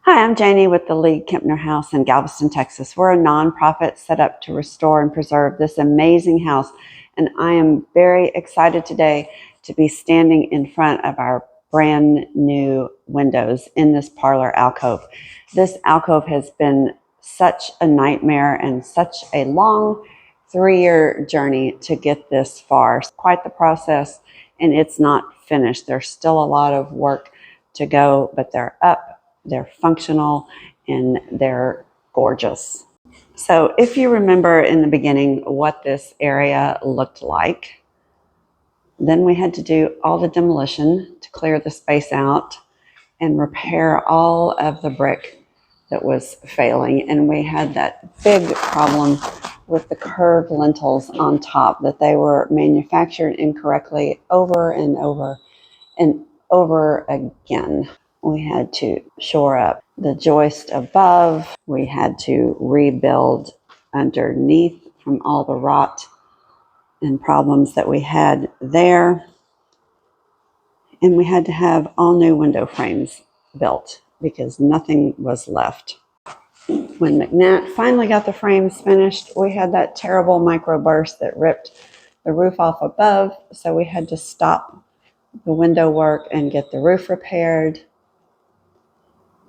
Hi, I'm Janie with the League-Kempner House in Galveston, Texas. We're a nonprofit set up to restore and preserve this amazing house, and I am very excited today to be standing in front of our brand new windows in this parlor alcove. This alcove has been such a nightmare and such a long 3-year journey to get this far. It's quite the process, and it's not finished. There's still a lot of work to go, but they're up. They're functional and they're gorgeous. So if you remember in the beginning what this area looked like, then we had to do all the demolition to clear the space out and repair all of the brick that was failing. And we had that big problem with the curved lintels on top, that they were manufactured incorrectly over and over and over again. We had to shore up the joist above. We had to rebuild underneath from all the rot and problems that we had there. And we had to have all new window frames built because nothing was left. When McNatt finally got the frames finished, we had that terrible microburst that ripped the roof off above. So we had to stop the window work and get the roof repaired.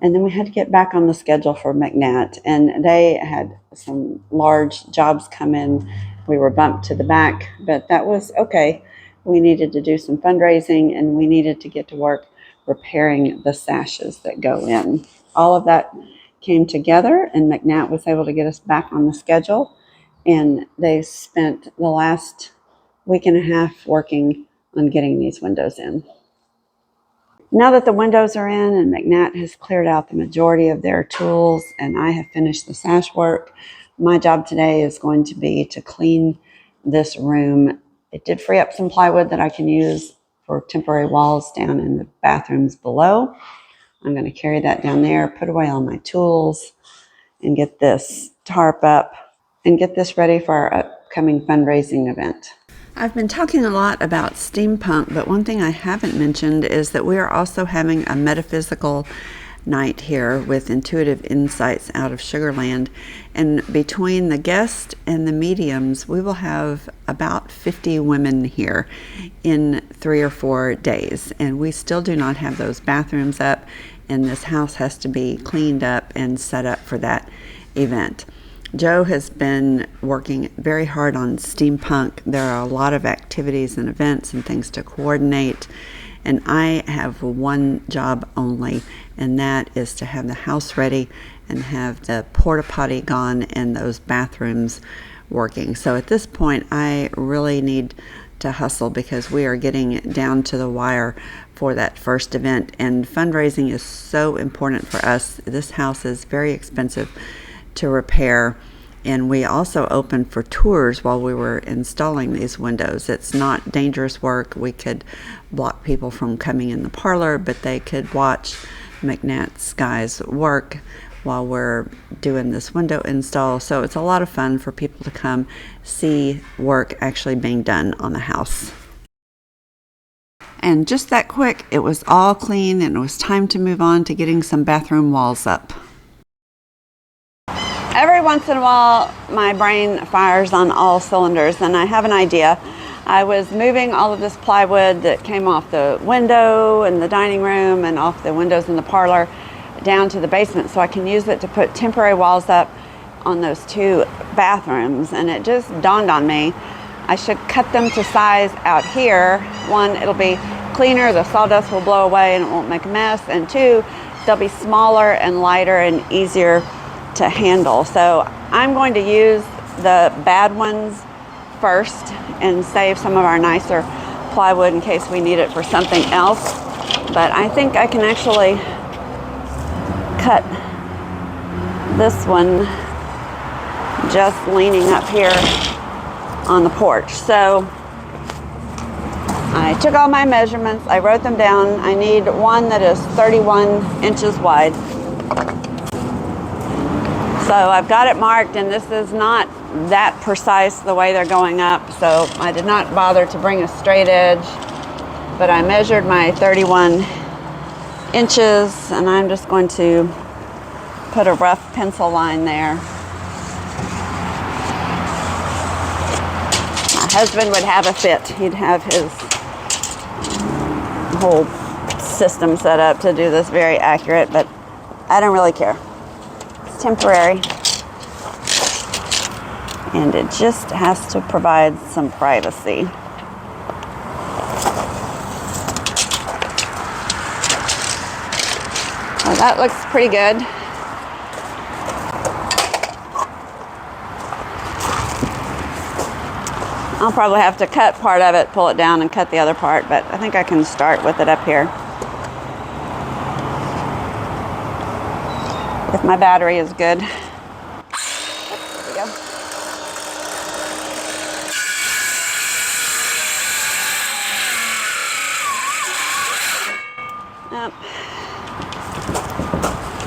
And then we had to get back on the schedule for McNatt, and they had some large jobs come in. We were bumped to the back, but that was okay. We needed to do some fundraising, and we needed to get to work repairing the sashes that go in. All of that came together, and McNatt was able to get us back on the schedule, and they spent the last week and a half working on getting these windows in. Now that the windows are in and McNatt has cleared out the majority of their tools and I have finished the sash work, my job today is going to be to clean this room. It did free up some plywood that I can use for temporary walls down in the bathrooms below. I'm going to carry that down there, put away all my tools, and get this tarp up and get this ready for our upcoming fundraising event. I've been talking a lot about steampunk, but one thing I haven't mentioned is that we are also having a metaphysical night here with intuitive insights out of Sugarland. And between the guests and the mediums, we will have about 50 women here in 3 or 4 days. And we still do not have those bathrooms up, and this house has to be cleaned up and set up for that event. Joe has been working very hard on steampunk. There are a lot of activities and events and things to coordinate, and I have one job only, and that is to have the house ready and have the porta potty gone and those bathrooms working. So at this point, I really need to hustle because we are getting down to the wire for that first event, and fundraising is so important for us. This house is very expensive to repair, and we also opened for tours while we were installing these windows. It's not dangerous work. We could block people from coming in the parlor, but they could watch McNatt's guys work while we're doing this window install. So it's a lot of fun for people to come see work actually being done on the house. And just that quick, it was all clean and it was time to move on to getting some bathroom walls up. Every once in a while, my brain fires on all cylinders and I have an idea. I was moving all of this plywood that came off the window in the dining room and off the windows in the parlor down to the basement so I can use it to put temporary walls up on those 2 bathrooms. And it just dawned on me, I should cut them to size out here. 1, it'll be cleaner, the sawdust will blow away and it won't make a mess. And 2, they'll be smaller and lighter and easier to handle. So I'm going to use the bad ones first and save some of our nicer plywood in case we need it for something else. But I think I can actually cut this one just leaning up here on the porch. So I took all my measurements, I wrote them down. I need one that is 31 inches wide. So I've got it marked, and this is not that precise the way they're going up, so I did not bother to bring a straight edge, but I measured my 31 inches, and I'm just going to put a rough pencil line there. My husband would have a fit. He'd have his whole system set up to do this very accurate, but I don't really care. It's temporary. And it just has to provide some privacy. Well, that looks pretty good. I'll probably have to cut part of it, pull it down, and cut the other part, but I think I can start with it up here. If my battery is good. There we go.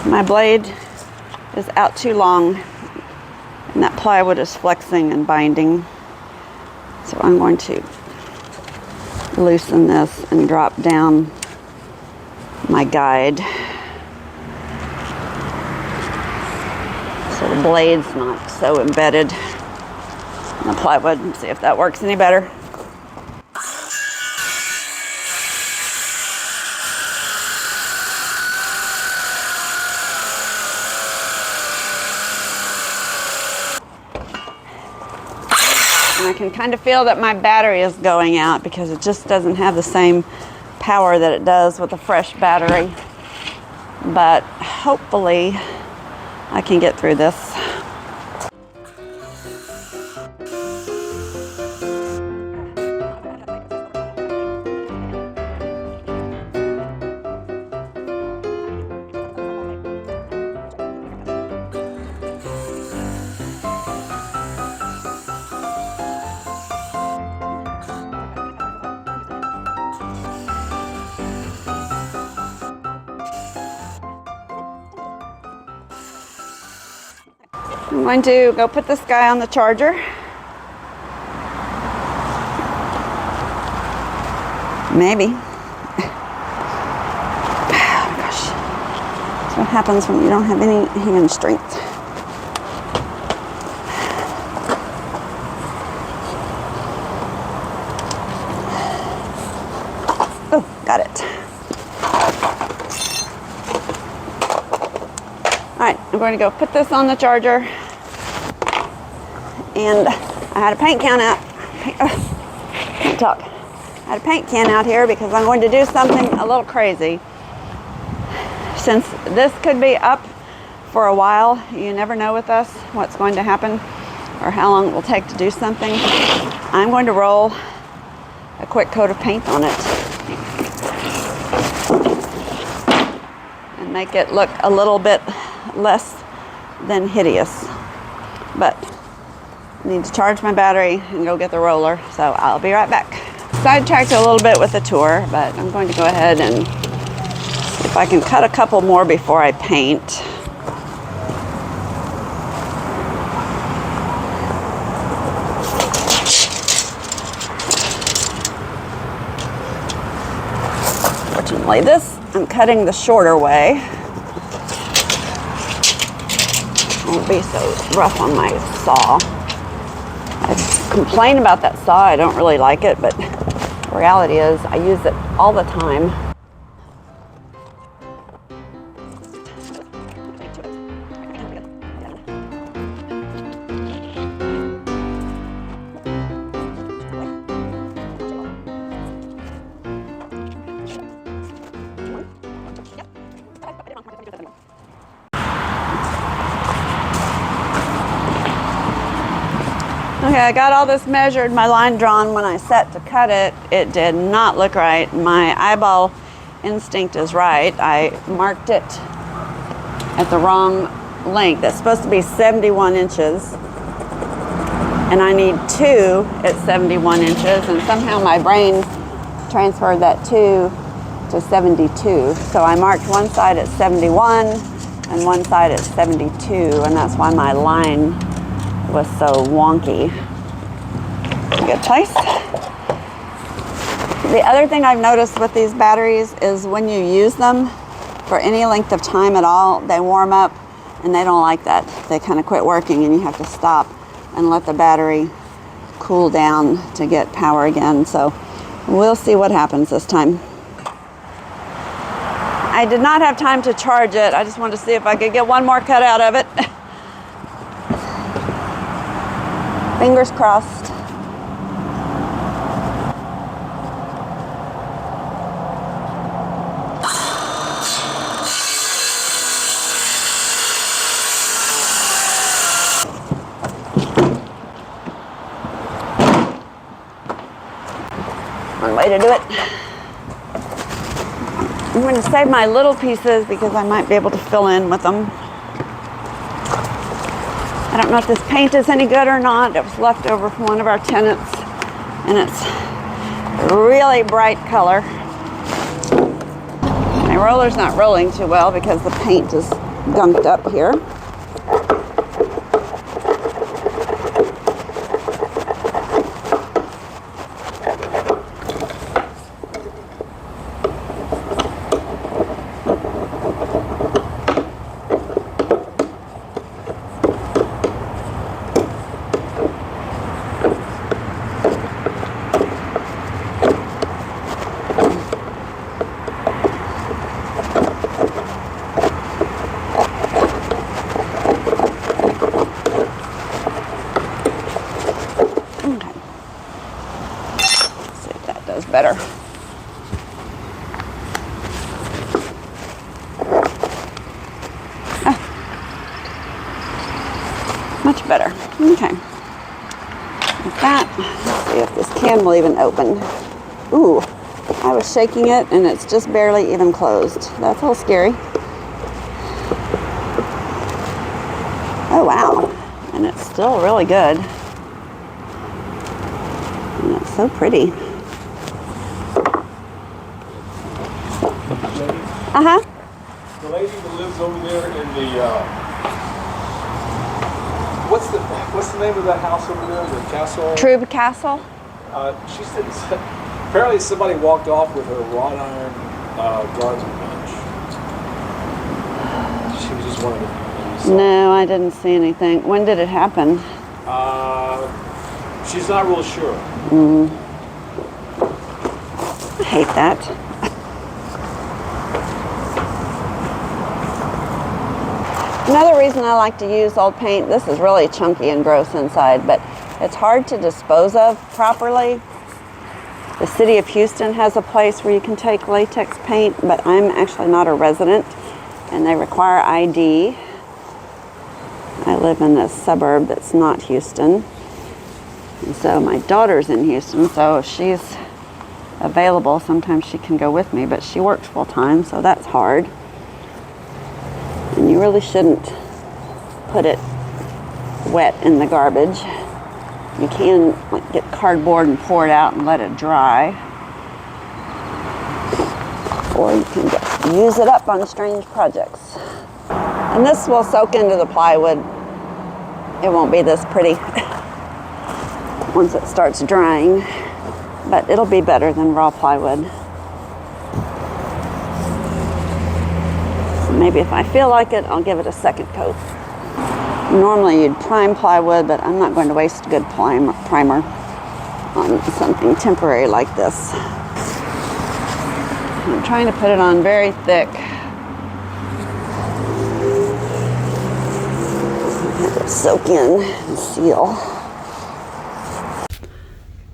My blade is out too long, and that plywood is flexing and binding. So I'm going to loosen this and drop down my guide so the blade's not so embedded in the plywood. Let's see if that works any better. And I can kind of feel that my battery is going out because it just doesn't have the same power that it does with a fresh battery. But hopefully I can get through this. I'm going to go put this guy on the charger. Maybe. Oh gosh. That's what happens when you don't have any hand strength. Oh, got it. All right, I'm going to go put this on the charger. And I had a paint can out. Can't talk. I had a paint can out here because I'm going to do something a little crazy. Since this could be up for a while, you never know with us what's going to happen or how long it will take to do something. I'm going to roll a quick coat of paint on it and make it look a little bit less than hideous. But I need to charge my battery and go get the roller, so I'll be right back. Sidetracked a little bit with the tour, but I'm going to go ahead and see if I can cut a couple more before I paint. Fortunately, this I'm cutting the shorter way. Won't be so rough on my saw. I complain about that saw. I don't really like it, but the reality is I use it all the time. Okay, I got all this measured, my line drawn. When I set to cut it, it did not look right. My eyeball instinct is right. I marked it at the wrong length. It's supposed to be 71 inches. And I need 2 at 71 inches. And somehow my brain transferred that 2 to 72. So I marked one side at 71 and one side at 72. And that's why my line was so wonky. Good place. The other thing I've noticed with these batteries is when you use them for any length of time at all, they warm up and they don't like that. They kind of quit working and you have to stop and let the battery cool down to get power again. So we'll see what happens this time. I did not have time to charge it. I just wanted to see if I could get one more cut out of it. Fingers crossed. One way to do it. I'm going to save my little pieces because I might be able to fill in with them. I don't know if this paint is any good or not. It was left over from one of our tenants, and it's a really bright color. My roller's not rolling too well because the paint is gunked up here. Better. Much better. Okay. Like that. Let's see if this can will even open. Ooh, I was shaking it and it's just barely even closed. That's a little scary. Oh wow. And it's still really good. And it's so pretty. Uh-huh. The lady that lives over there in the, what's the name of that house over there, the castle? Trube Castle? She said, apparently somebody walked off with her wrought iron garden bench. She was just wondering if you saw. No, I didn't see anything. When did it happen? She's not real sure. I hate that. Another reason I like to use old paint, this is really chunky and gross inside, but it's hard to dispose of properly. The city of Houston has a place where you can take latex paint, but I'm actually not a resident and they require ID. I live in a suburb that's not Houston. And so my daughter's in Houston, so if she's available, sometimes she can go with me, but she works full time, so that's hard. And you really shouldn't put it wet in the garbage. You can get cardboard and pour it out and let it dry. Or you can use it up on strange projects. And this will soak into the plywood. It won't be this pretty once it starts drying, but it'll be better than raw plywood. Maybe if I feel like it, I'll give it a second coat. Normally you'd prime plywood, but I'm not going to waste a good primer on something temporary like this. I'm trying to put it on very thick. Let it soak in and seal.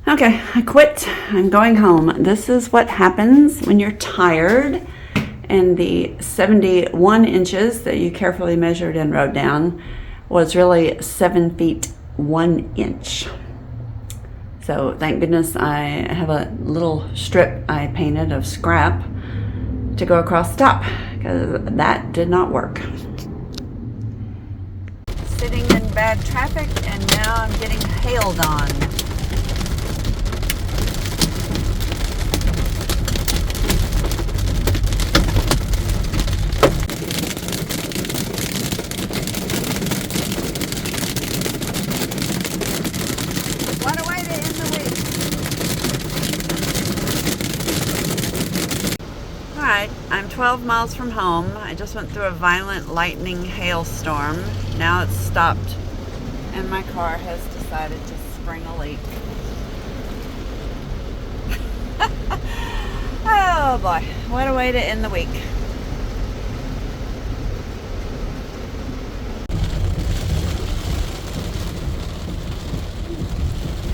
Okay, I quit. I'm going home. This is what happens when you're tired. And the 71 inches that you carefully measured and wrote down was really 7 feet 1 inch. So thank goodness I have a little strip I painted of scrap to go across the top, because that did not work. Sitting in bad traffic and now I'm getting hailed on. Alright, I'm 12 miles from home. I just went through a violent lightning hailstorm. Now it's stopped and my car has decided to spring a leak. Oh boy, what a way to end the week.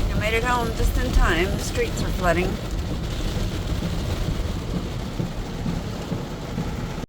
I made it home just in time. The streets are flooding.